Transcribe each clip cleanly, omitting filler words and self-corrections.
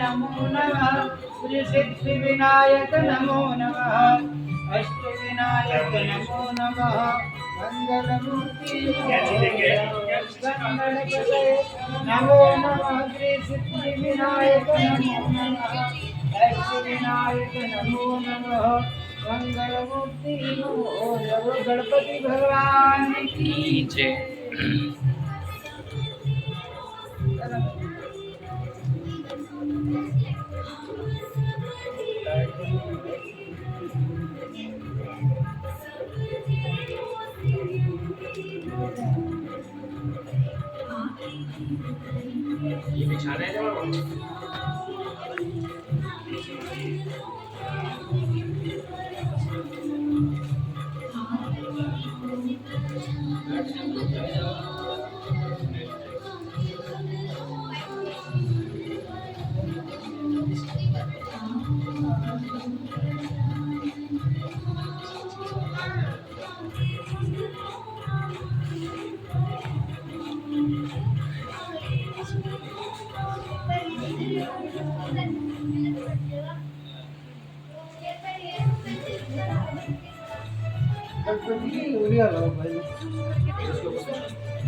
नमो नमः श्री सिद्धिविनायक नमो नमः अष्टविनायक नमो नमः मंगलमूर्ति गणपतये नमो नमः श्री सिद्धिविनायक नमो नमः अष्टविनायक नमो नमः मंगलमूर्ति नमो नमः गणपति भगवान की जय। ये बिछाना है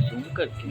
जूम करके